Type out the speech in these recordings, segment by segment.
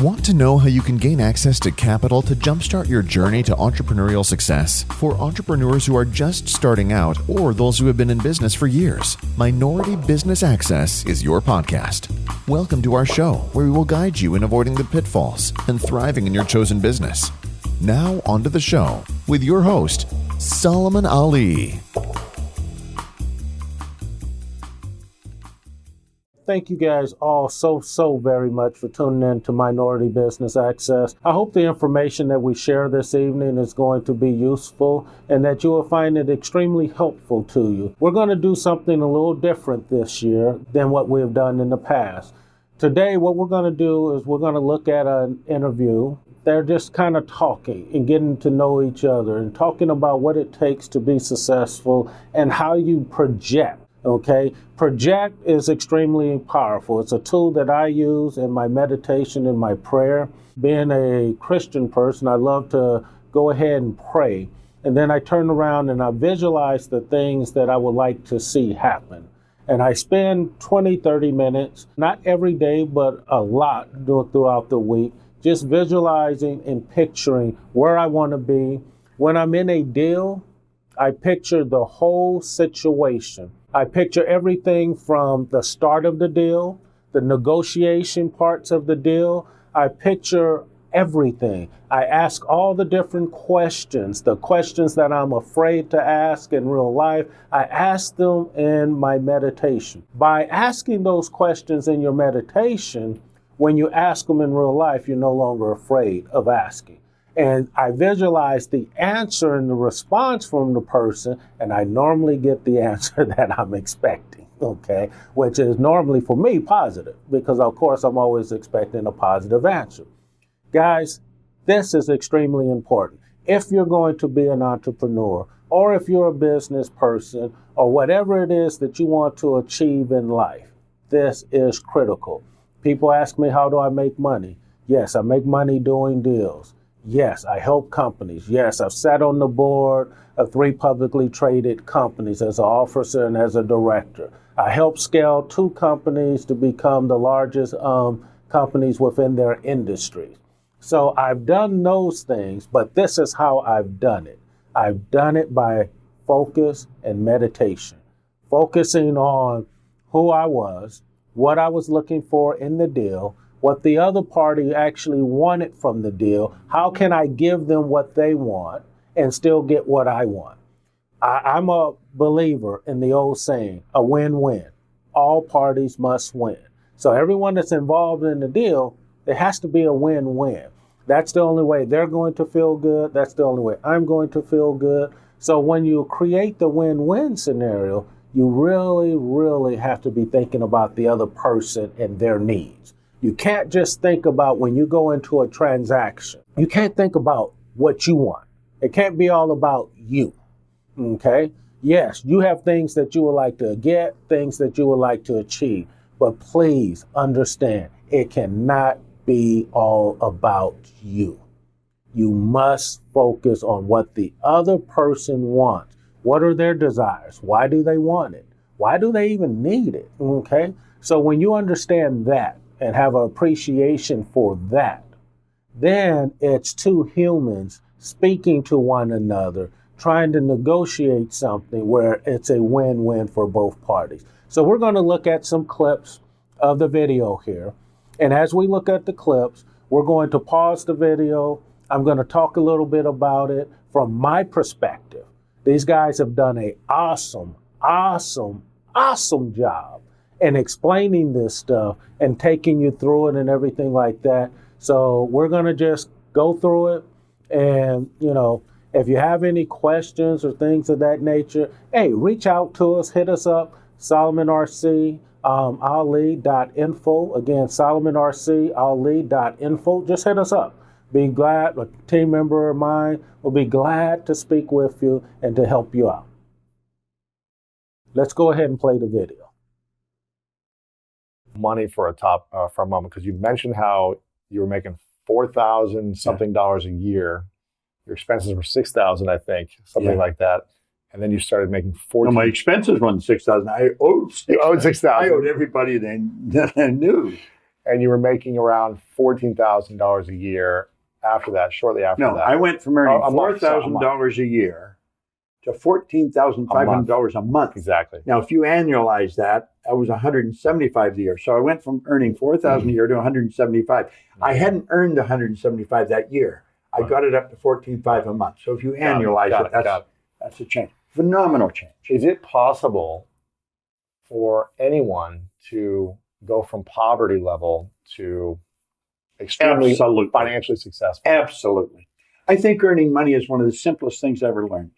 Want to know how you can gain access to capital to jumpstart your journey to entrepreneurial success? For entrepreneurs who are just starting out or those who have been in business for years, Minority Business Access is your podcast. Welcome to our show, where we will guide you in avoiding the pitfalls and thriving in your chosen business. Now, on to the show with your host, Solomon Ali. Thank you guys all so very much for tuning in to Minority Business Access. I hope the information that we share this evening is going to be useful and that you will find it extremely helpful to you. We're going to do something a little different this year than what we have done in the past. Today, what we're going to do is we're going to look at an interview. They're just kind of talking and getting to know each other and talking about what it takes to be successful and how you project. Okay, project is extremely powerful. It's a tool that I use in my meditation and my prayer. Being a Christian person, I love to go ahead and pray. And then I turn around and I visualize the things that I would like to see happen. And I spend 20, 30 minutes, not every day, but a lot throughout the week, just visualizing and picturing where I want to be. When I'm in a deal, I picture the whole situation. I picture everything from the start of the deal, the negotiation parts of the deal. I picture everything. I ask all the different questions, the questions that I'm afraid to ask in real life. I ask them in my meditation. By asking those questions in your meditation, when you ask them in real life, you're no longer afraid of asking. And I visualize the answer and the response from the person, and I normally get the answer that I'm expecting, okay? Which is normally, for me, positive, because of course I'm always expecting a positive answer. Guys, this is extremely important. If you're going to be an entrepreneur, or if you're a business person, or whatever it is that you want to achieve in life, this is critical. People ask me, how do I make money? Yes, I make money doing deals. Yes, I help companies. Yes, I've sat on the board of 3 publicly traded companies as an officer and as a director. I helped scale 2 companies to become the largest companies within their industry. So I've done those things, but this is how I've done it. I've done it by focus and meditation, focusing on who I was, what I was looking for in the deal, what the other party actually wanted from the deal. How can I give them what they want and still get what I want? I'm a believer in the old saying, a win-win. All parties must win. So everyone that's involved in the deal, it has to be a win-win. That's the only way they're going to feel good. That's the only way I'm going to feel good. So when you create the win-win scenario, you really have to be thinking about the other person and their needs. You can't just think about when you go into a transaction. You can't think about what you want. It can't be all about you, okay? Yes, you have things that you would like to get, things that you would like to achieve, but please understand, it cannot be all about you. You must focus on what the other person wants. What are their desires? Why do they want it? Why do they even need it, okay? So when you understand that, and have an appreciation for that, then it's 2 humans speaking to one another, trying to negotiate something where it's a win-win for both parties. So we're going to look at some clips of the video here. And as we look at the clips, we're going to pause the video. I'm going to talk a little bit about it from my perspective. These guys have done an awesome job and explaining this stuff and taking you through it and everything like that. So we're going to just go through it. And, if you have any questions or things of that nature, hey, reach out to us, hit us up, SolomonRC, Ali.info. Again, SolomonRC, Ali.info. Just hit us up. Be glad, a team member of mine will be glad to speak with you and to help you out. Let's go ahead and play the video. Money for a moment, because you mentioned how you were making $4,000 something dollars a year. Your expenses were $6,000, I think, something like that. And then you started making $14,000. No, my expenses run $6,000. I owed $6,000. You owed $6,000. I owed everybody that I knew. And you were making around $14,000 a year after that, shortly after No, that. I went from earning month, $4,000 a year to $14,500 a month. Exactly. Now, if you annualize that, that was $175 a year. So I went from earning $4,000 a year to $175. I hadn't earned $175 that year. I got it up to $14,500 a month. So if you annualize it, that's a change. Phenomenal change. Is it possible for anyone to go from poverty level to extremely financially successful? Absolutely. I think earning money is one of the simplest things I ever learned.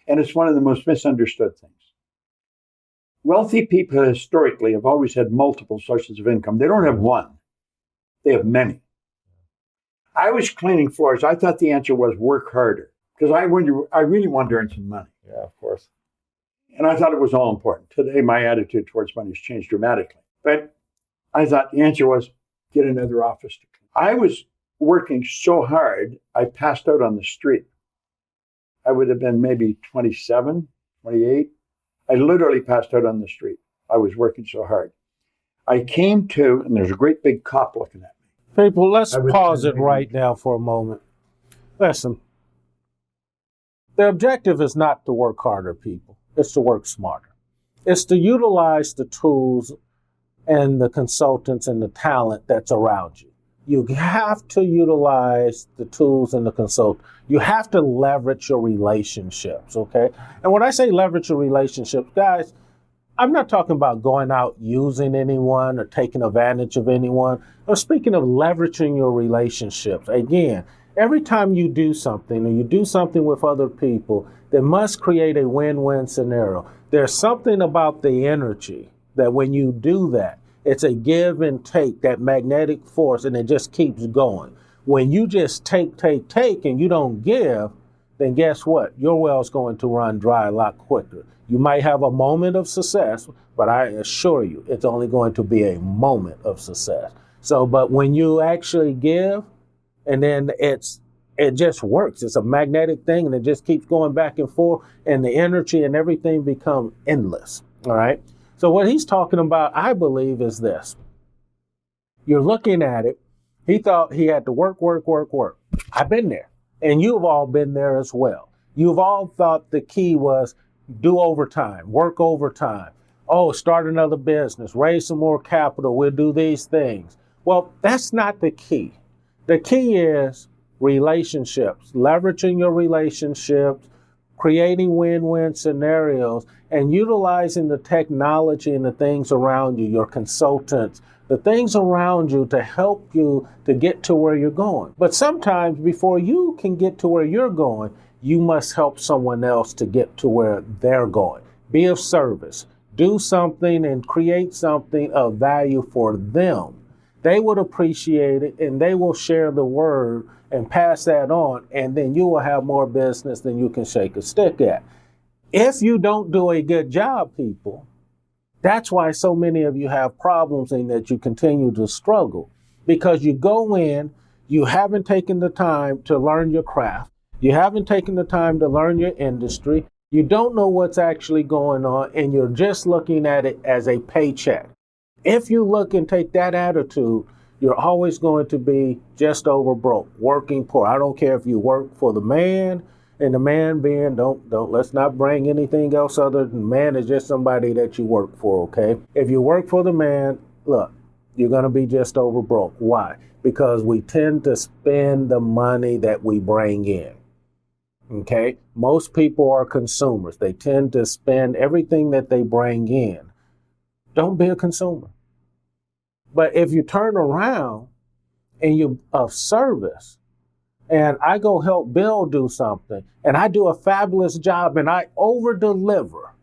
And it's one of the most misunderstood things. Wealthy people historically have always had multiple sources of income. They don't have one. They have many. I was cleaning floors. I thought the answer was work harder because I really wanted to earn some money. Yeah, of course. And I thought it was all important. Today, my attitude towards money has changed dramatically. But I thought the answer was get another office to clean. I was working so hard, I passed out on the street. I would have been maybe 27, 28. I literally passed out on the street. I was working so hard. I came to, and there's a great big cop looking at me. People, let's pause it right now for a moment. Listen, the objective is not to work harder, people. It's to work smarter. It's to utilize the tools and the consultants and the talent that's around you. You have to utilize the tools and the consult. You have to leverage your relationships, okay? And when I say leverage your relationships, guys, I'm not talking about going out using anyone or taking advantage of anyone. I'm speaking of leveraging your relationships. Again, every time you do something or you do something with other people, they must create a win-win scenario. There's something about the energy that when you do that, it's a give and take, that magnetic force, and it just keeps going. When you just take, and you don't give, then guess what? Your well's going to run dry a lot quicker. You might have a moment of success, but I assure you, it's only going to be a moment of success. So, but when you actually give, and then it just works. It's a magnetic thing, and it just keeps going back and forth, and the energy and everything become endless, all right? So what he's talking about, I believe, is this. You're looking at it. He thought he had to work. I've been there. And you've all been there as well. You've all thought the key was do overtime, work overtime. Oh, start another business, raise some more capital. We'll do these things. Well, that's not the key. The key is relationships, leveraging your relationships, creating win-win scenarios, and utilizing the technology and the things around you, your consultants, the things around you to help you to get to where you're going. But sometimes before you can get to where you're going, you must help someone else to get to where they're going. Be of service. Do something and create something of value for them. They would appreciate it, and they will share the word and pass that on, and then you will have more business than you can shake a stick at. If you don't do a good job, people, that's why so many of you have problems and that you continue to struggle, because you go in, you haven't taken the time to learn your craft. You haven't taken the time to learn your industry. You don't know what's actually going on, and you're just looking at it as a paycheck. If you look and take that attitude, you're always going to be just over broke, working poor. I don't care if you work for the man, and the man being, let's not bring anything else other than man is just somebody that you work for, okay? If you work for the man, look, you're going to be just over broke. Why? Because we tend to spend the money that we bring in, okay? Most people are consumers. They tend to spend everything that they bring in. Don't be a consumer. But if you turn around and you're of service, and I go help Bill do something, and I do a fabulous job, and I over-deliver,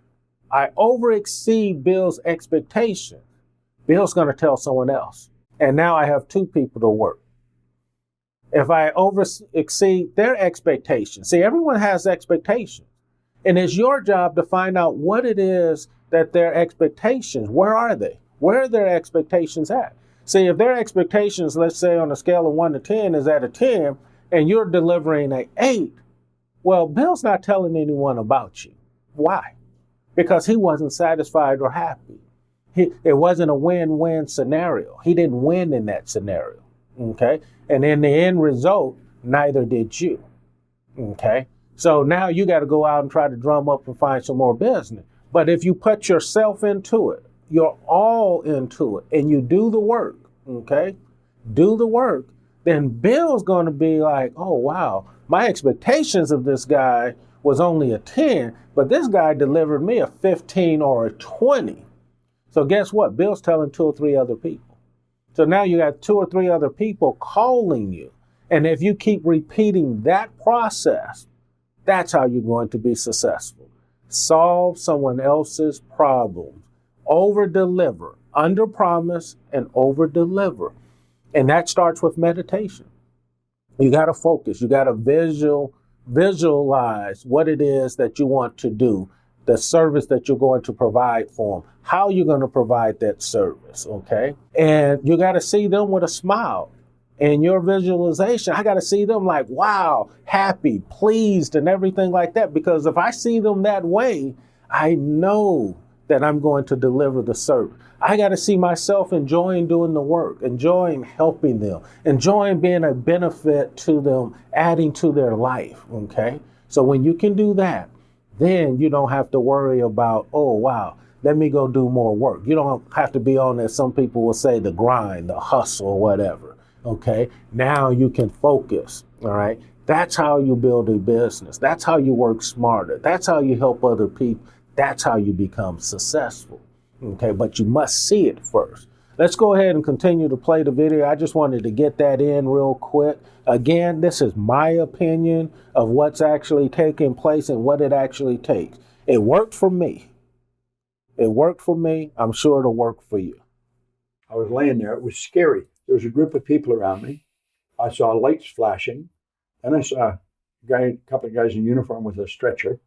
I over-exceed Bill's expectation, Bill's going to tell someone else. And now I have two people to work. If I over-exceed their expectations, see, everyone has expectations. And it's your job to find out what it is that their expectations, where are they? Where are their expectations at? See, if their expectations, let's say on a scale of 1 to 10 is at a 10, and you're delivering an 8, well, Bill's not telling anyone about you. Why? Because he wasn't satisfied or happy. It wasn't a win-win scenario. He didn't win in that scenario, okay? And in the end result, neither did you, okay? So now you got to go out and try to drum up and find some more business. But if you put yourself into it, you're all into it, and you do the work, okay? Do the work, then Bill's going to be like, oh, wow, my expectations of this guy was only a 10, but this guy delivered me a 15 or a 20. So guess what? Bill's telling 2 or 3 other people. So now you got 2 or 3 other people calling you. And if you keep repeating that process, that's how you're going to be successful. Solve someone else's problems. Over-deliver. Under-promise and over-deliver. And that starts with meditation. You got to focus. You got to visualize what it is that you want to do, the service that you're going to provide for them, how you're going to provide that service, okay? And you got to see them with a smile. In your visualization, I got to see them like, wow, happy, pleased, and everything like that. Because if I see them that way, I know that I'm going to deliver the service. I got to see myself enjoying doing the work, enjoying helping them, enjoying being a benefit to them, adding to their life, okay? So when you can do that, then you don't have to worry about, oh, wow, let me go do more work. You don't have to be on, as some people will say, the grind, the hustle, or whatever. Okay, now you can focus, all right? That's how you build a business. That's how you work smarter. That's how you help other people. That's how you become successful, okay? But you must see it first. Let's go ahead and continue to play the video. I just wanted to get that in real quick. Again, this is my opinion of what's actually taking place and what it actually takes. It worked for me. It worked for me. I'm sure it'll work for you. I was laying there. It was scary. There was a group of people around me. I saw lights flashing, and I saw a couple of guys in uniform with a stretcher,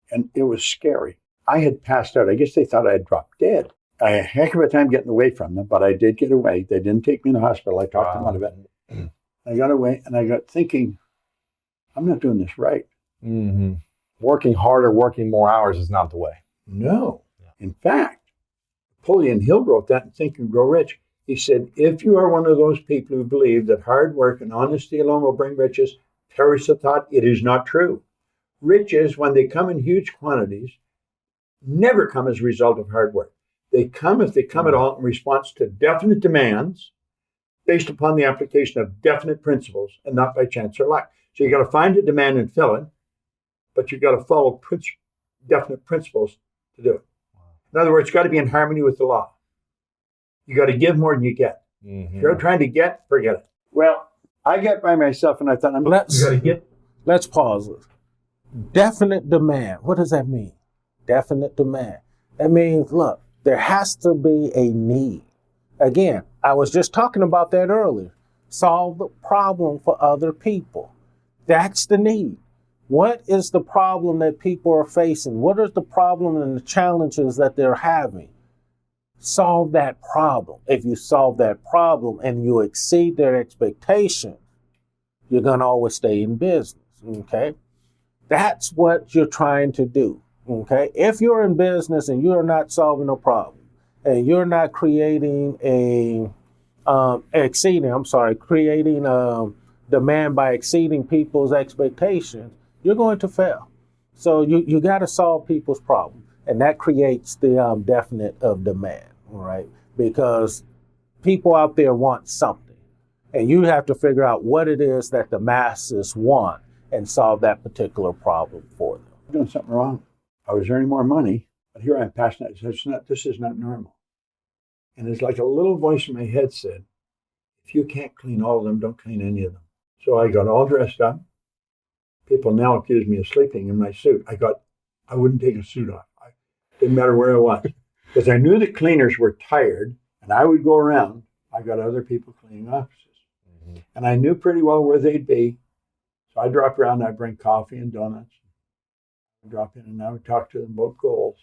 and it was scary. I had passed out. I guess they thought I had dropped dead. I had a heck of a time getting away from them, but I did get away. They didn't take me in the hospital. I talked them out of it. I got away, and I got thinking, I'm not doing this right. Mm-hmm. Working harder, working more hours is not the way. No. Yeah. In fact, Napoleon Hill wrote that in Think and Grow Rich. He said, if you are one of those people who believe that hard work and honesty alone will bring riches, perish the thought, it is not true. Riches, when they come in huge quantities, never come as a result of hard work. They come, if they come at all, in response to definite demands based upon the application of definite principles and not by chance or luck. So you got to find a demand and fill it, but you got to follow definite principles to do it. In other words, it's got to be in harmony with the law. You got to give more than you get. Mm-hmm. If you're trying to get, forget it. Well, I got by myself and I thought, let's pause it. Definite demand. What does that mean? Definite demand. That means, look, there has to be a need. Again, I was just talking about that earlier. Solve the problem for other people. That's the need. What is the problem that people are facing? What is the problem and the challenges that they're having? Solve that problem. If you solve that problem and you exceed their expectation, you're going to always stay in business, okay? That's what you're trying to do, okay? If you're in business and you're not solving a problem and you're not creating creating demand by exceeding people's expectations, you're going to fail. So you got to solve people's problems, and that creates the definite of demand. All right, because people out there want something, and you have to figure out what it is that the masses want and solve that particular problem for them. I'm doing something wrong. I was earning more money, but here I'm passing it. This is not normal. And it's like a little voice in my head said, if you can't clean all of them, don't clean any of them. So I got all dressed up. People now accuse me of sleeping in my suit. I wouldn't take a suit off. Didn't matter where I was. Because I knew the cleaners were tired, and I would go around. I got other people cleaning offices. Mm-hmm. And I knew pretty well where they'd be. So I drop around, and I bring coffee and donuts. I drop in, and I would talk to them about goals.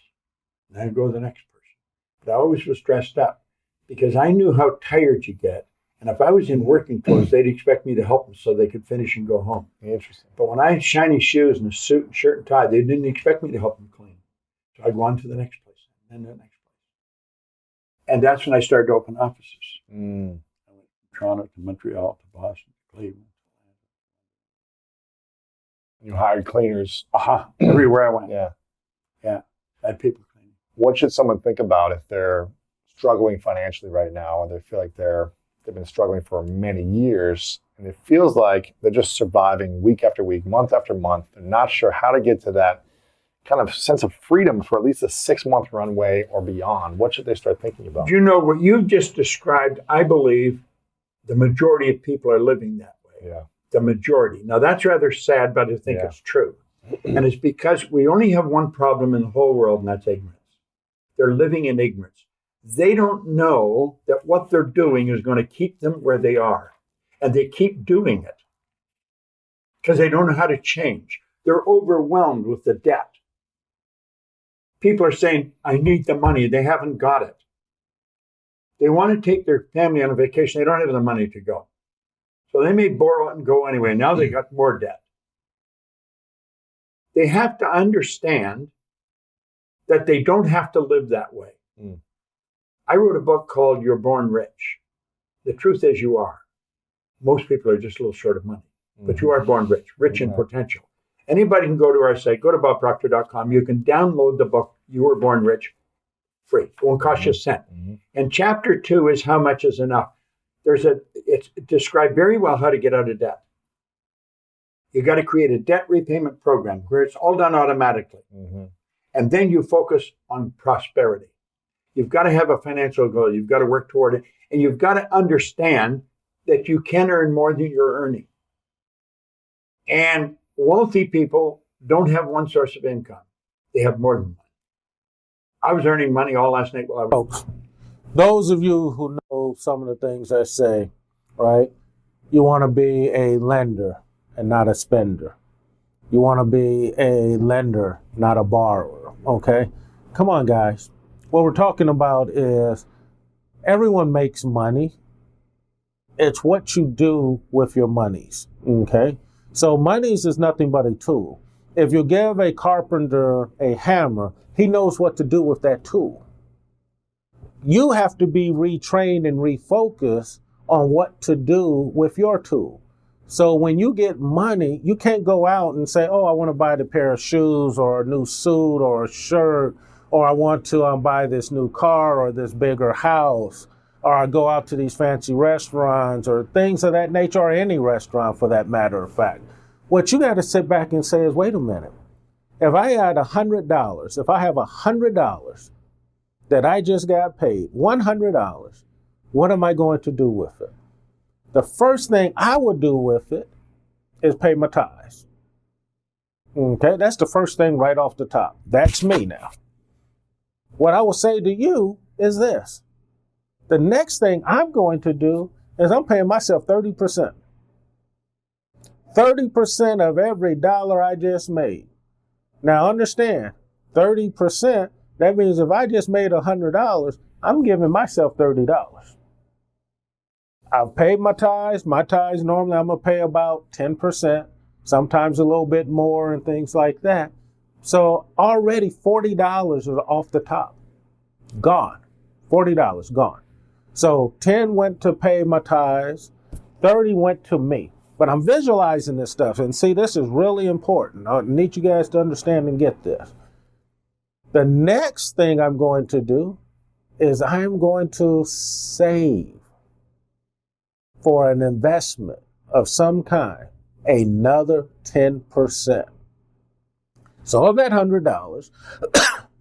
And I'd go to the next person. But I always was dressed up because I knew how tired you get. And if I was in working clothes, they'd expect me to help them so they could finish and go home. Interesting. But when I had shiny shoes and a suit and shirt and tie, they didn't expect me to help them clean. So I'd go on to the next place and then the next. And that's when I started to open offices. Mm. I went from Toronto to Montreal to Boston to Cleveland. You hired cleaners. Everywhere I went. Yeah. Yeah. I had people cleaning. What should someone think about if they're struggling financially right now and they feel like they've been struggling for many years and it feels like they're just surviving week after week, month after month. They're not sure how to get to that kind of sense of freedom for at least a 6-month runway or beyond. What should they start thinking about? You know, what you've just described, I believe the majority of people are living that way. Yeah. The majority. Now, that's rather sad, but I think it's true. And it's because we only have one problem in the whole world, and that's ignorance. They're living in ignorance. They don't know that what they're doing is going to keep them where they are. And they keep doing it because they don't know how to change. They're overwhelmed with the debt. People are saying, I need the money. They haven't got it. They want to take their family on a vacation. They don't have the money to go. So they may borrow it and go anyway. Now they got more debt. They have to understand that they don't have to live that way. Mm. I wrote a book called You're Born Rich. The truth is you are. Most people are just a little short of money, but you are born rich in potential. Anybody can go to our site, go to bobproctor.com. You can download the book, You Were Born Rich, free. It won't cost you a cent. And chapter 2 is How Much Is Enough. It's described very well how to get out of debt. You got to create a debt repayment program where it's all done automatically. And then you focus on prosperity. You've got to have a financial goal. You've got to work toward it. And you've got to understand that you can earn more than you're earning. And wealthy people don't have one source of income. They have more than one. I was earning money all last night while I was... Folks, those of you who know some of the things I say, right? You want to be a lender and not a spender. You want to be a lender, not a borrower, okay? Come on, guys. What we're talking about is everyone makes money. It's what you do with your monies, okay? So monies is nothing but a tool. If you give a carpenter a hammer, he knows what to do with that tool. You have to be retrained and refocused on what to do with your tool. So when you get money, you can't go out and say, oh, I want to buy the pair of shoes or a new suit or a shirt, or I want to buy this new car or this bigger house, or I go out to these fancy restaurants or things of that nature, or any restaurant for that matter of fact. What you got to sit back and say is, wait a minute. If I had $100, if I have $100 that I just got paid, $100, what am I going to do with it? The first thing I would do with it is pay my tithes. Okay, that's the first thing right off the top. That's me now. What I will say to you is this. The next thing I'm going to do is I'm paying myself 30%. 30% of every dollar I just made. Now understand, 30%, that means if I just made $100, I'm giving myself $30. I've paid my tithes. My tithes, normally I'm going to pay about 10%, sometimes a little bit more and things like that. So already $40 is off the top. Gone. $40 gone. So 10 went to pay my tithes, 30 went to me. But I'm visualizing this stuff. And see, this is really important. I need you guys to understand and get this. The next thing I'm going to do is I am going to save for an investment of some kind, another 10%. So of that $100,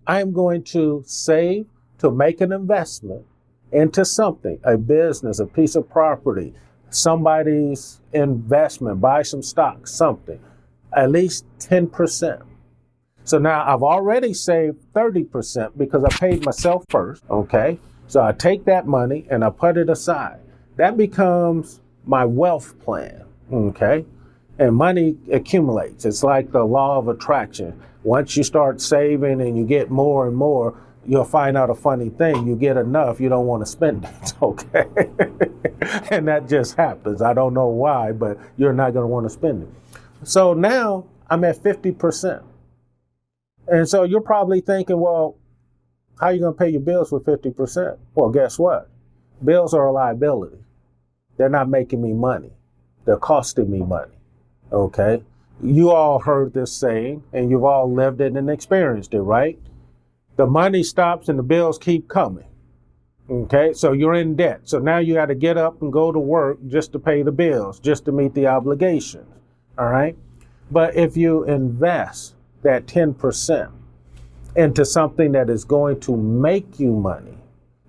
I am going to save to make an investment into something, a business, a piece of property, somebody's investment, buy some stock, something, at least 10%. So now I've already saved 30% because I paid myself first, okay? So I take that money and I put it aside. That becomes my wealth plan, okay? And money accumulates. It's like the law of attraction. Once you start saving and you get more and more, you'll find out a funny thing. You get enough, you don't want to spend it, okay? And that just happens. I don't know why, but you're not going to want to spend it. So now I'm at 50%. And so you're probably thinking, well, How are you going to pay your bills with 50%? Well, guess what? Bills are a liability. They're not making me money. They're costing me money. Okay? You all heard this saying, and you've all lived it and experienced it, right? The money stops and the bills keep coming. Okay? So you're in debt. So now you got to get up and go to work just to pay the bills, just to meet the obligations. All right? But if you invest that 10% into something that is going to make you money,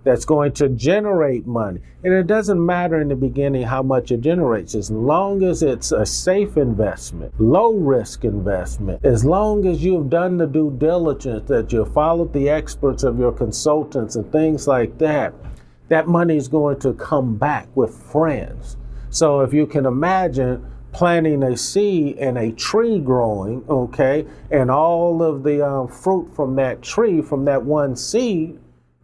that's going to generate money. And it doesn't matter in the beginning how much it generates, as long as it's a safe investment, low risk investment, as long as you've done the due diligence, that you've followed the experts of your consultants and things like that, that money is going to come back with friends. So if you can imagine planting a seed and a tree growing, okay, and all of the fruit from that tree, from that one seed,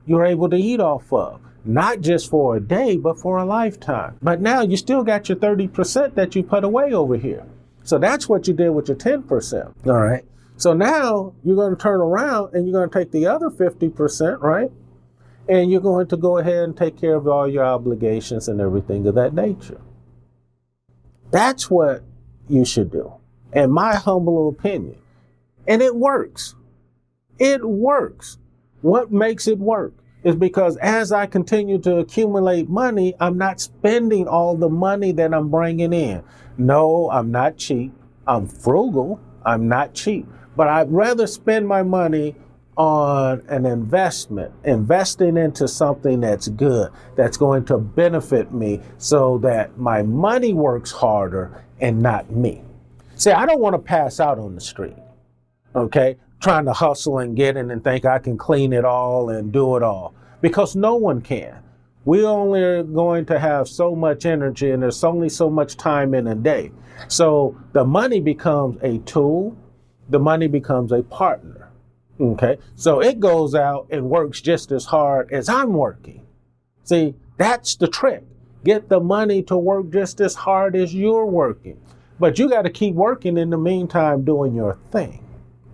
you're able to eat off of, not just for a day, but for a lifetime. But now you still got your 30% that you put away over here. So that's what you did with your 10%. All right. So now you're going to turn around and you're going to take the other 50%, right? And you're going to go ahead and take care of all your obligations and everything of that nature. That's what you should do, in my humble opinion. And it works. It works. What makes it work is because as I continue to accumulate money, I'm not spending all the money that I'm bringing in. No, I'm not cheap. I'm frugal. I'm not cheap. But I'd rather spend my money on an investment, investing into something that's good, that's going to benefit me so that my money works harder and not me. See, I don't want to pass out on the street, okay? Trying to hustle and get in and think I can clean it all and do it all, because no one can. We only are going to have so much energy and there's only so much time in a day. So the money becomes a tool. The money becomes a partner. Okay. So it goes out and works just as hard as I'm working. See, that's the trick. Get the money to work just as hard as you're working. But you got to keep working in the meantime, doing your thing.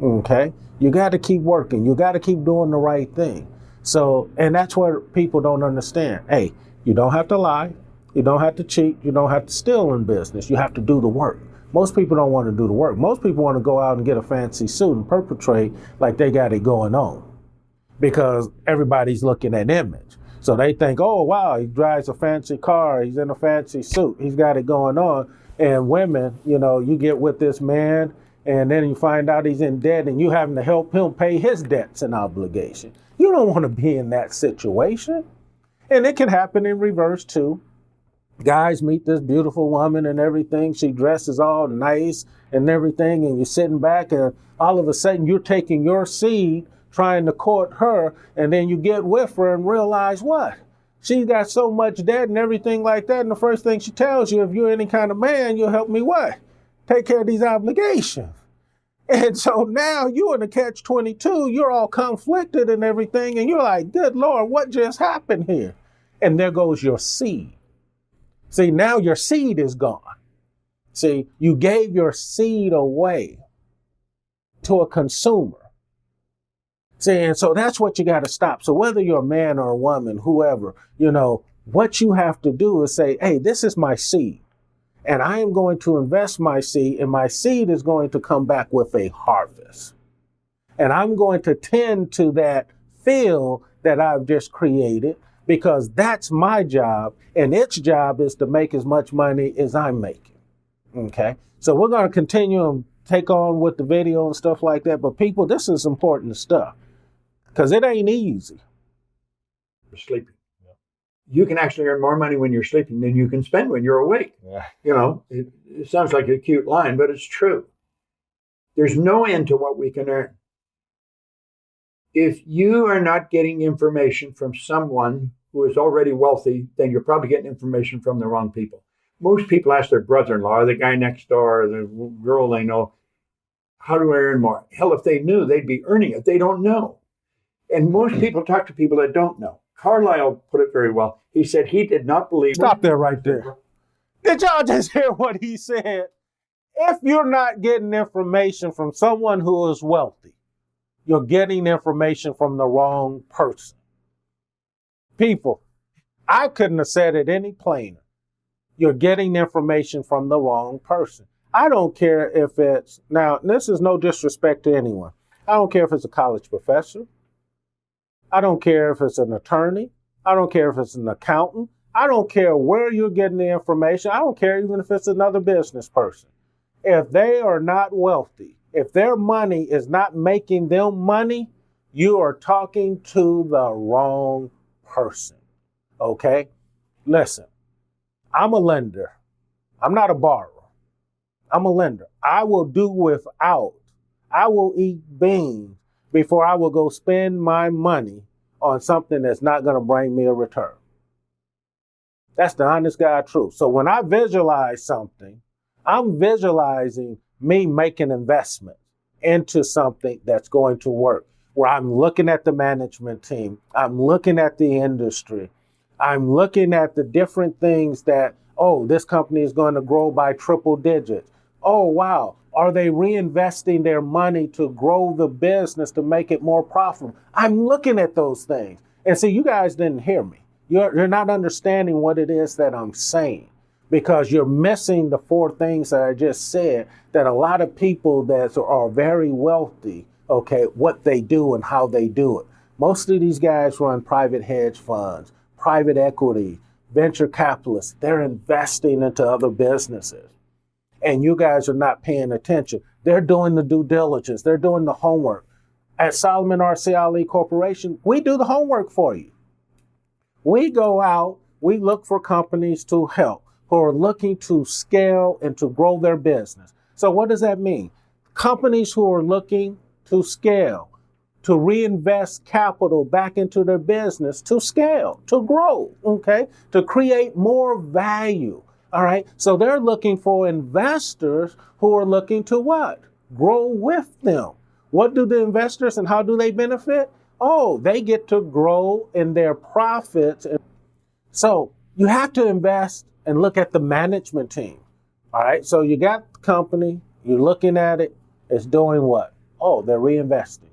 Okay. You got to keep working. You got to keep doing the right thing. So, and that's what people don't understand. Hey, you don't have to lie. You don't have to cheat. You don't have to steal in business. You have to do the work. Most people don't want to do the work. Most people want to go out and get a fancy suit and perpetrate like they got it going on because everybody's looking at image. So they think, oh, wow, he drives a fancy car. He's in a fancy suit. He's got it going on. And women, you know, you get with this man and then you find out he's in debt and you having to help him pay his debts and obligations. You don't want to be in that situation. And it can happen in reverse too. Guys meet this beautiful woman and everything. She dresses all nice and everything. And you're sitting back and all of a sudden you're taking your seed trying to court her. And then you get with her and realize what? She's got so much debt and everything like that. And the first thing she tells you, if you're any kind of man, you'll help me what? Take care of these obligations. And so now you're in a catch-22. You're all conflicted and everything. And you're like, good Lord, what just happened here? And there goes your seed. See, now your seed is gone. See, you gave your seed away to a consumer. See, and so that's what you got to stop. So whether you're a man or a woman, whoever, you know, what you have to do is say, hey, this is my seed. And I am going to invest my seed, and my seed is going to come back with a harvest. And I'm going to tend to that field that I've just created because that's my job, and its job is to make as much money as I'm making. Okay? So we're going to continue and take on with the video and stuff like that. But people, this is important stuff because it ain't easy. You're sleeping. You can actually earn more money when you're sleeping than you can spend when you're awake. Yeah. You know, it sounds like a cute line, but it's true. There's no end to what we can earn. If you are not getting information from someone who is already wealthy, then you're probably getting information from the wrong people. Most people ask their brother-in-law, or the guy next door, or the girl they know, how do I earn more? Hell, if they knew, they'd be earning it. They don't know. And most people talk to people that don't know. Carlyle put it very well. He said he did not believe... Stop there right there. Did y'all just hear what he said? If you're not getting information from someone who is wealthy, You're getting information from the wrong person. People, I couldn't have said it any plainer. You're getting information from the wrong person. I don't care if it's, now, this is no disrespect to anyone. I don't care if it's a college professor. I don't care if it's an attorney. I don't care if it's an accountant. I don't care where you're getting the information. I don't care even if it's another business person. If they are not wealthy, if their money is not making them money, you are talking to the wrong person. Okay? Listen, I'm a lender. I'm not a borrower. I'm a lender. I will do without. I will eat beans before I will go spend my money on something that's not going to bring me a return. That's the honest God truth. So when I visualize something, I'm visualizing me making investment into something that's going to work, where I'm looking at the management team. I'm looking at the industry. I'm looking at the different things that, oh, this company is going to grow by triple digits. Oh, wow. Are they reinvesting their money to grow the business to make it more profitable? I'm looking at those things. And see, you guys didn't hear me. You're not understanding what it is that I'm saying, because you're missing the four things that I just said that a lot of people that are very wealthy, okay, what they do and how they do it. Most of these guys run private hedge funds, private equity, venture capitalists. They're investing into other businesses. And you guys are not paying attention. They're doing the due diligence. They're doing the homework. At Solomon R.C. Ali Corporation, we do the homework for you. We go out, we look for companies to help who are looking to scale and to grow their business. So what does that mean? Companies who are looking to scale, to reinvest capital back into their business, to scale, to grow, okay, to create more value. All right. So they're looking for investors who are looking to what? Grow with them. What do the investors and how do they benefit? Oh, they get to grow in their profits. So you have to invest and look at the management team. All right. So you got the company, you're looking at it, it's doing what? Oh, they're reinvesting.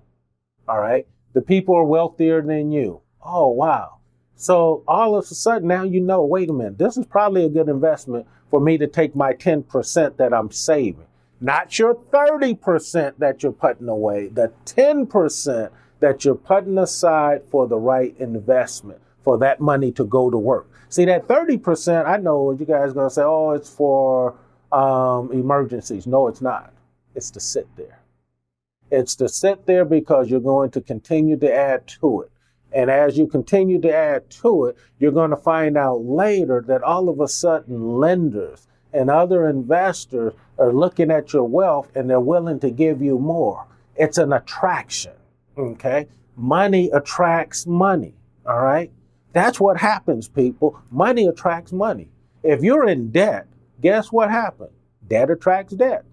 All right. The people are wealthier than you. Oh, wow. So all of a sudden now you know, wait a minute, this is probably a good investment for me to take my 10% that I'm saving. Not your 30% that you're putting away, the 10% that you're putting aside for the right investment, for that money to go to work. See, that 30%, I know you guys are going to say, oh, it's for emergencies. No, it's not. It's to sit there. It's to sit there because you're going to continue to add to it. And as you continue to add to it, you're going to find out later that all of a sudden lenders and other investors are looking at your wealth and they're willing to give you more. It's an attraction, okay? Money attracts money, all right? That's what happens, people. Money attracts money. If you're in debt, guess what happens? Debt attracts debt,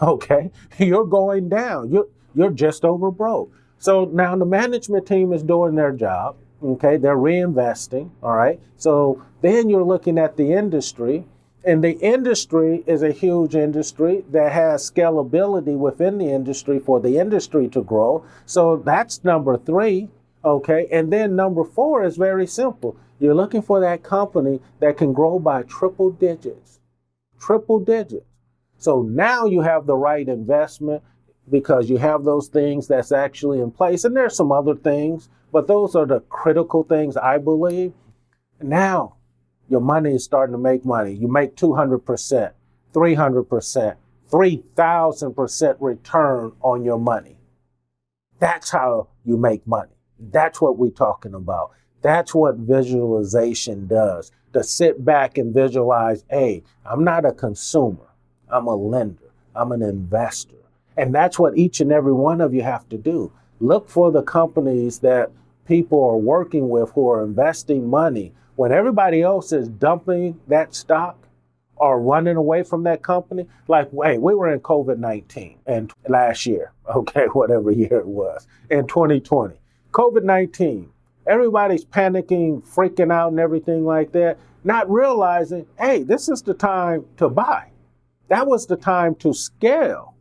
okay? You're going down. You're just over broke. So now the management team is doing their job, okay? They're reinvesting, all right? So then you're looking at the industry, and the industry is a huge industry that has scalability within the industry for the industry to grow. So that's number 3, okay? And then number 4 is very simple. You're looking for that company that can grow by triple digits. So now you have the right investment, because you have those things that's actually in place. And there's some other things, but those are the critical things, I believe. Now, your money is starting to make money. You make 200%, 300%, 3,000% return on your money. That's how you make money. That's what we're talking about. That's what visualization does. To sit back and visualize, hey, I'm not a consumer. I'm a lender. I'm an investor. And that's what each and every one of you have to do. Look for the companies that people are working with who are investing money. When everybody else is dumping that stock or running away from that company, like, hey, we were in COVID-19 and last year, okay, whatever year it was, in 2020. COVID-19, everybody's panicking, freaking out and everything like that, not realizing, hey, this is the time to buy. That was the time to scale.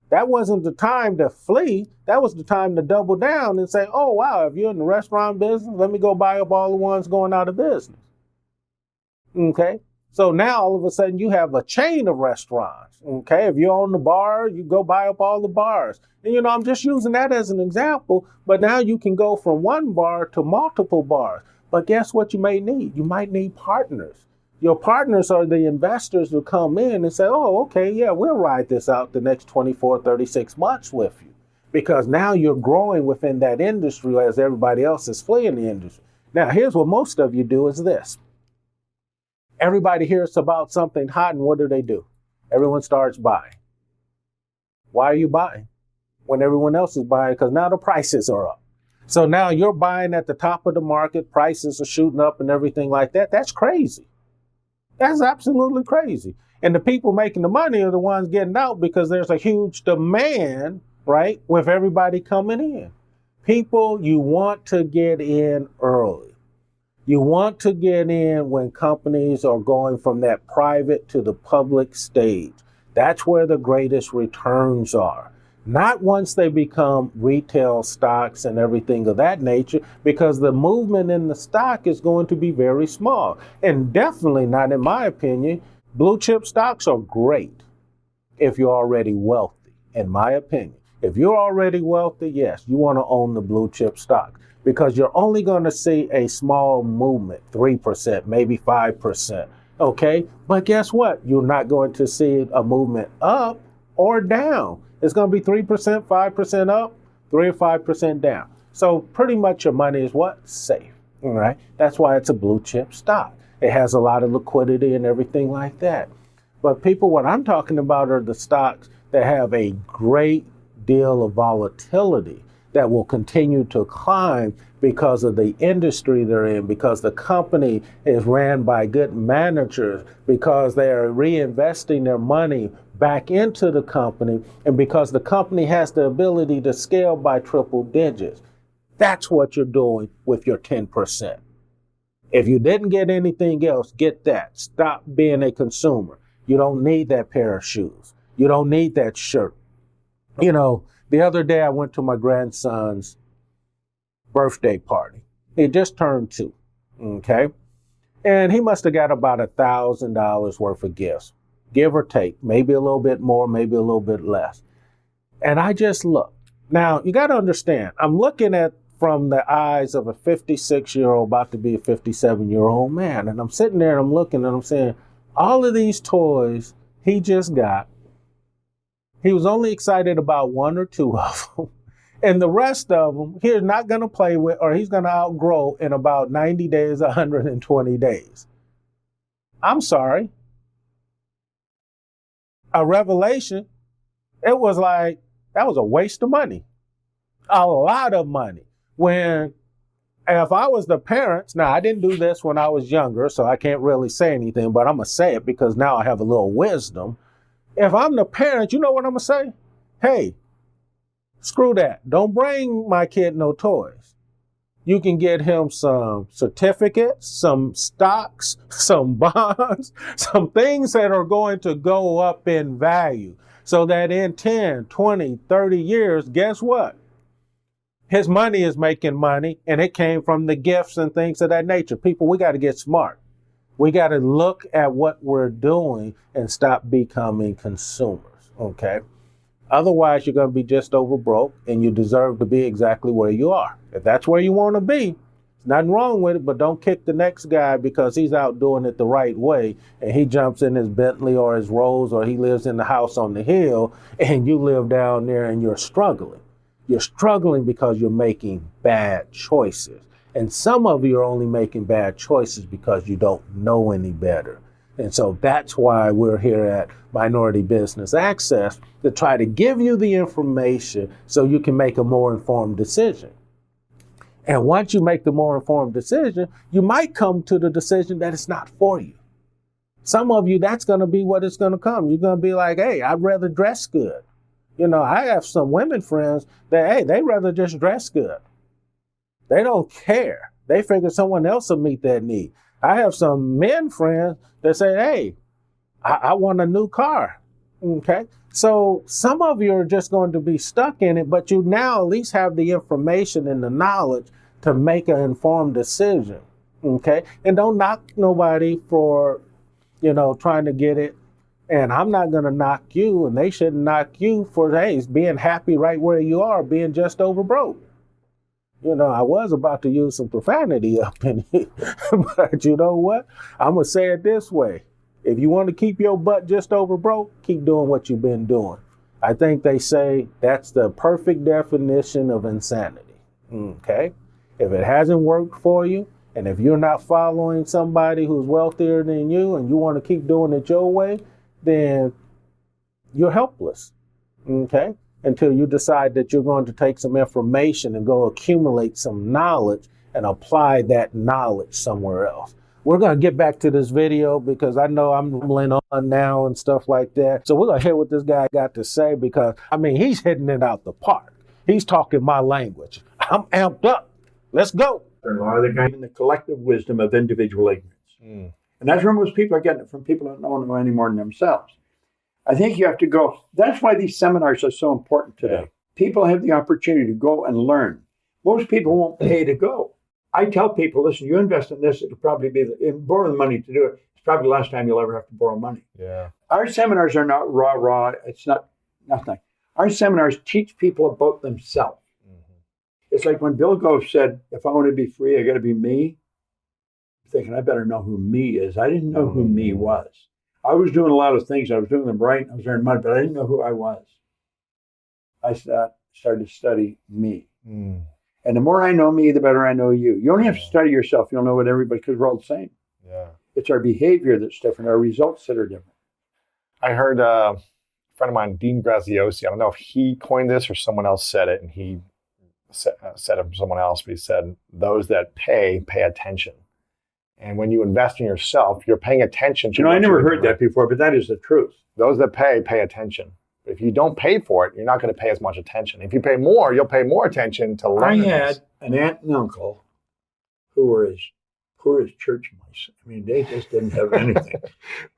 That wasn't the time to flee. That was the time to double down and say, oh, wow, if you're in the restaurant business, let me go buy up all the ones going out of business. Okay? So now all of a sudden you have a chain of restaurants. Okay? If you own the bar, you go buy up all the bars. And, I'm just using that as an example, but now you can go from one bar to multiple bars. But guess what you may need? You might need partners. Your partners are the investors who come in and say, oh, okay, yeah, we'll ride this out the next 24, 36 months with you. Because now you're growing within that industry as everybody else is fleeing the industry. Now, here's what most of you do is this. Everybody hears about something hot, and what do? Everyone starts buying. Why are you buying? When everyone else is buying, because now the prices are up. So now you're buying at the top of the market, prices are shooting up and everything like that. That's crazy. That's absolutely crazy. And the people making the money are the ones getting out because there's a huge demand, right, with everybody coming in. People, you want to get in early. You want to get in when companies are going from that private to the public stage. That's where the greatest returns are. Not once they become retail stocks and everything of that nature, because the movement in the stock is going to be very small. And definitely not, in my opinion, blue chip stocks are great if you're already wealthy, in my opinion. If you're already wealthy, yes, you want to own the blue chip stock because you're only going to see a small movement, 3%, maybe 5%. Okay, but guess what? You're not going to see a movement up or down. It's going to be 3%, 5% up, 3 or 5% down. So pretty much your money is what? Safe. All right. That's why it's a blue chip stock. It has a lot of liquidity and everything like that. But people, what I'm talking about are the stocks that have a great deal of volatility that will continue to climb because of the industry they're in, because the company is ran by good managers, because they are reinvesting their money back into the company, and because the company has the ability to scale by triple digits. That's what you're doing with your 10%. If you didn't get anything else, get that. Stop being a consumer. You don't need that pair of shoes. You don't need that shirt. The other day I went to my grandson's birthday party. He just turned 2, okay? And he must have got about $1,000 worth of gifts, give or take, maybe a little bit more, maybe a little bit less. And I just looked. Now, you got to understand, I'm looking at from the eyes of a 56-year-old, about to be a 57-year-old man. And I'm sitting there and I'm looking and I'm saying, all of these toys he just got, he was only excited about 1 or 2 of them. And the rest of them, he's not going to play with, or he's going to outgrow in about 90 days, 120 days. I'm sorry. A revelation, it was like, that was a waste of money. A lot of money. When, if I was the parents, now I didn't do this when I was younger, so I can't really say anything, but I'm going to say it because now I have a little wisdom. If I'm the parent, you know what I'm going to say? Hey, screw that. Don't bring my kid no toys. You can get him some certificates, some stocks, some bonds, some things that are going to go up in value so that in 10, 20, 30 years, guess what? His money is making money, and it came from the gifts and things of that nature. People, we got to get smart. We got to look at what we're doing and stop becoming consumers, okay? Otherwise, you're going to be just over broke, and you deserve to be exactly where you are. If that's where you want to be, there's nothing wrong with it, but don't kick the next guy because he's out doing it the right way, and he jumps in his Bentley or his Rolls, or he lives in the house on the hill, and you live down there and you're struggling. You're struggling because you're making bad choices. And some of you are only making bad choices because you don't know any better. And so that's why we're here at Minority Business Access, to try to give you the information so you can make a more informed decision. And once you make the more informed decision, you might come to the decision that it's not for you. Some of you, that's going to be what it's going to come. You're going to be like, hey, I'd rather dress good. I have some women friends that, hey, they rather just dress good. They don't care. They figure someone else will meet that need. I have some men friends that say, hey, I want a new car. Okay. So some of you are just going to be stuck in it, but you now at least have the information and the knowledge to make an informed decision. Okay. And don't knock nobody for, trying to get it. And I'm not going to knock you, and they shouldn't knock you for, hey, being happy right where you are, being just over broke. I was about to use some profanity up in here, but you know what? I'm going to say it this way. If you want to keep your butt just over broke, keep doing what you've been doing. I think they say that's the perfect definition of insanity. Okay? If it hasn't worked for you, and if you're not following somebody who's wealthier than you and you want to keep doing it your way, then you're helpless. Okay? Until you decide that you're going to take some information and go accumulate some knowledge and apply that knowledge somewhere else. We're going to get back to this video because I know I'm rambling on now and stuff like that. So we're going to hear what this guy got to say because, he's hitting it out the park. He's talking my language. I'm amped up. Let's go. A lot of the guys in the collective wisdom of individual ignorance. And that's where most people are getting it from, people that don't know any more than themselves. I think you have to go. That's why these seminars are so important today. Yeah. People have the opportunity to go and learn. Most people won't pay to go. I tell people, listen, you invest in this, it'll probably be, borrow the money to do it. It's probably the last time you'll ever have to borrow money. Yeah. Our seminars are not raw. It's not nothing. Our seminars teach people about themselves. It's like when Bill Gove said, if I want to be free, I got to be me. I'm thinking, I better know who me is. I didn't know who me was. I was doing a lot of things. I was doing them right. I was earning money, but I didn't know who I was. I started to study me. And the more I know me, the better I know you. You only have to study yourself. You'll know what everybody, because we're all the same. Yeah. It's our behavior that's different, our results that are different. I heard a friend of mine, Dean Graziosi, I don't know if he coined this or someone else said it, and he said it from someone else, but he said, those that pay attention. And when you invest in yourself, you're paying attention to I never heard that before, but that is the truth. Those that pay attention. If you don't pay for it, you're not going to pay as much attention. If you pay more, you'll pay more attention to learn. I had an aunt and uncle who were as poor as church mice. They just didn't have anything.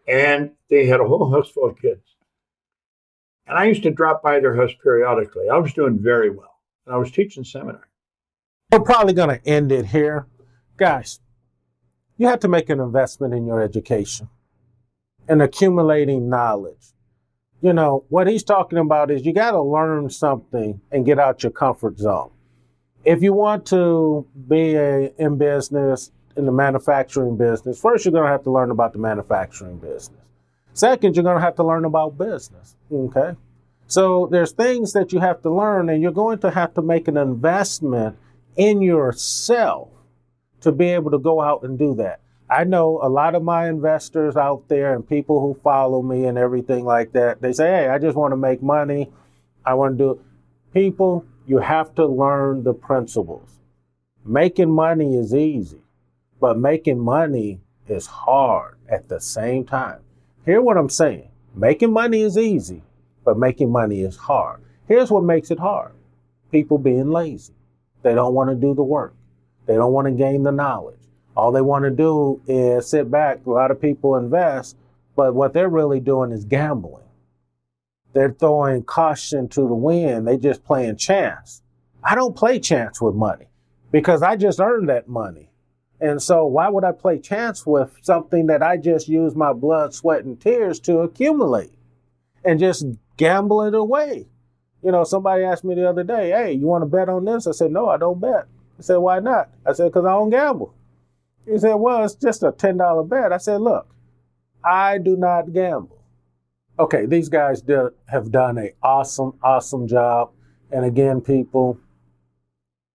And they had a whole house full of kids. And I used to drop by their house periodically. I was doing very well. And I was teaching seminary. We're probably going to end it here. Guys, you have to make an investment in your education and accumulating knowledge. What he's talking about is you got to learn something and get out your comfort zone. If you want to be in business, in the manufacturing business, first you're going to have to learn about the manufacturing business. Second, you're going to have to learn about business. Okay? So there's things that you have to learn, and you're going to have to make an investment in yourself to be able to go out and do that. I know a lot of my investors out there and people who follow me and everything like that, they say, hey, I just want to make money. I want to do it. People, you have to learn the principles. Making money is easy, but making money is hard at the same time. Hear what I'm saying. Making money is easy, but making money is hard. Here's what makes it hard. People being lazy. They don't want to do the work. They don't want to gain the knowledge. All they want to do is sit back. A lot of people invest, but what they're really doing is gambling. They're throwing caution to the wind. They just playing chance. I don't play chance with money because I just earned that money. And so why would I play chance with something that I just used my blood, sweat, and tears to accumulate and just gamble it away? Somebody asked me the other day, hey, you want to bet on this? I said, no, I don't bet. I said, why not? I said, because I don't gamble. He said, well, it's just a $10 bet. I said, look, I do not gamble. Okay, these guys have done an awesome job. And again, people,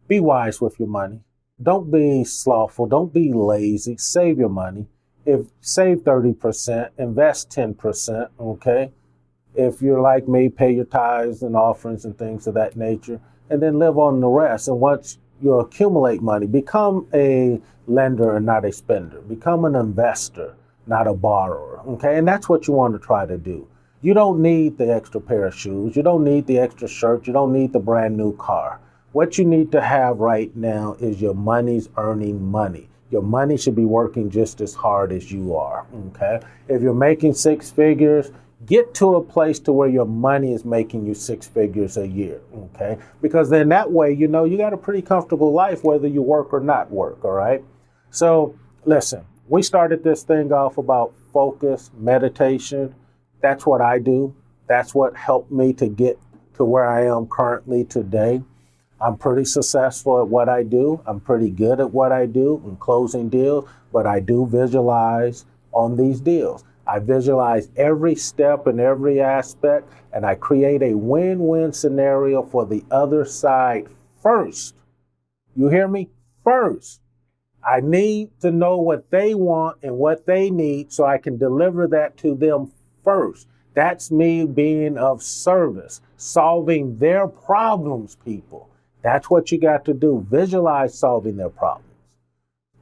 be wise with your money. Don't be slothful. Don't be lazy. Save your money. Save 30%, invest 10%, okay? If you're like me, pay your tithes and offerings and things of that nature, and then live on the rest. And once you accumulate money, become a lender and not a spender. Become an investor, not a borrower, okay? And that's what you want to try to do. You don't need the extra pair of shoes. You don't need the extra shirt. You don't need the brand new car. What you need to have right now is your money's earning money. Your money should be working just as hard as you are, okay? If you're making six figures, Get to a place to where your money is making you 6 figures a year, okay? Because then that way, you got a pretty comfortable life whether you work or not work, all right? So listen, we started this thing off about focus, meditation. That's what I do. That's what helped me to get to where I am currently today. I'm pretty successful at what I do. I'm pretty good at what I do in closing deals, but I do visualize on these deals. I visualize every step and every aspect, and I create a win-win scenario for the other side first. You hear me? First. I need to know what they want and what they need so I can deliver that to them first. That's me being of service, solving their problems, people. That's what you got to do. Visualize solving their problems.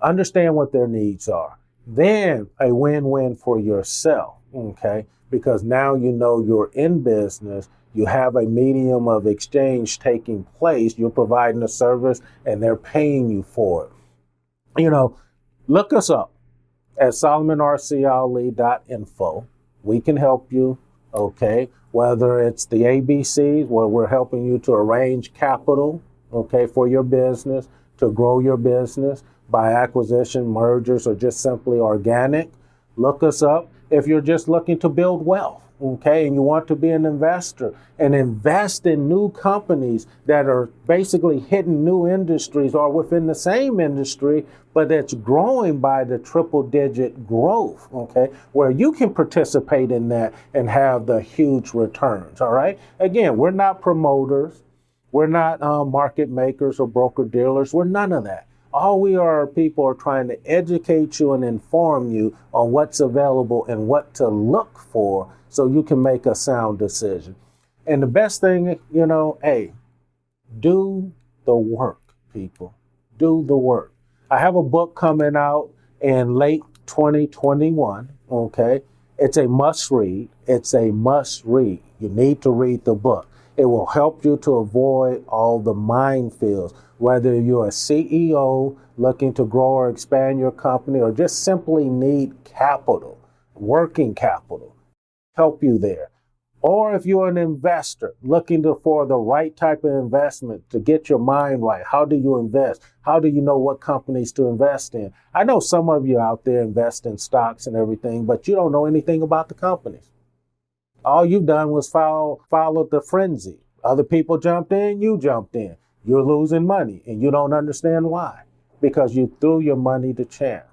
Understand what their needs are. Then a win-win for yourself, okay? Because now you're in business. You have a medium of exchange taking place. You're providing a service and they're paying you for it. Look us up at solomonrcali.info. We can help you, okay? Whether it's the ABCs, where we're helping you to arrange capital, okay, for your business, to grow your business by acquisition, mergers, or just simply organic. Look us up if you're just looking to build wealth, okay, and you want to be an investor and invest in new companies that are basically hitting new industries or within the same industry, but it's growing by the triple-digit growth, okay, where you can participate in that and have the huge returns, all right? Again, we're not promoters. We're not market makers or broker dealers. We're none of that. All we are people are trying to educate you and inform you on what's available and what to look for so you can make a sound decision. And the best thing, do the work, people. Do the work. I have a book coming out in late 2021, okay? It's a must read. It's a must read. You need to read the book. It will help you to avoid all the minefields, whether you're a CEO looking to grow or expand your company or just simply need capital, working capital, help you there. Or if you're an investor looking for the right type of investment to get your mind right, how do you invest? How do you know what companies to invest in? I know some of you out there invest in stocks and everything, but you don't know anything about the companies. All you've done was follow the frenzy. Other people jumped in, you jumped in. You're losing money and you don't understand why, because you threw your money to chance.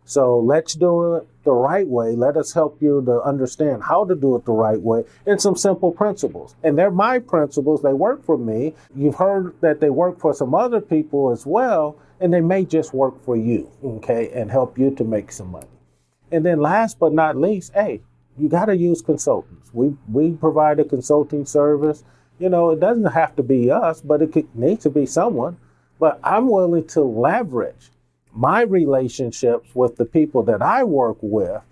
So let's do it the right way. Let us help you to understand how to do it the right way and some simple principles. And they're my principles. They work for me. You've heard that they work for some other people as well, and they may just work for you, okay, and help you to make some money. And then last but not least, you got to use consultants. We provide a consulting service. It doesn't have to be us, but it needs to be someone. But I'm willing to leverage my relationships with the people that I work with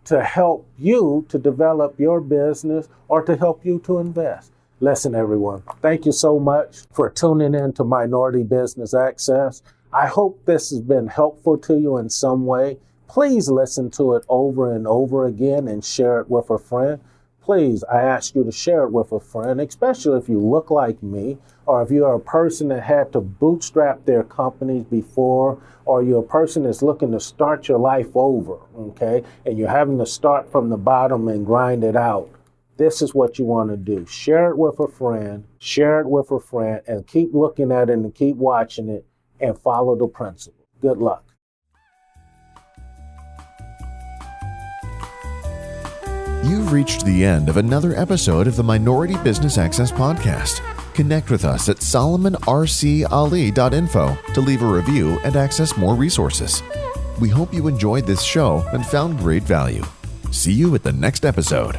to help you to develop your business or to help you to invest. Listen, everyone, thank you so much for tuning in to Minority Business Access. I hope this has been helpful to you in some way. Please listen to it over and over again and share it with a friend. Please, I ask you to share it with a friend, especially if you look like me, or if you're a person that had to bootstrap their companies before, or you're a person that's looking to start your life over, okay? And you're having to start from the bottom and grind it out. This is what you want to do. Share it with a friend, and keep looking at it and keep watching it and follow the principle. Good luck. You've reached the end of another episode of the Minority Business Access Podcast. Connect with us at solomonrcali.info to leave a review and access more resources. We hope you enjoyed this show and found great value. See you at the next episode.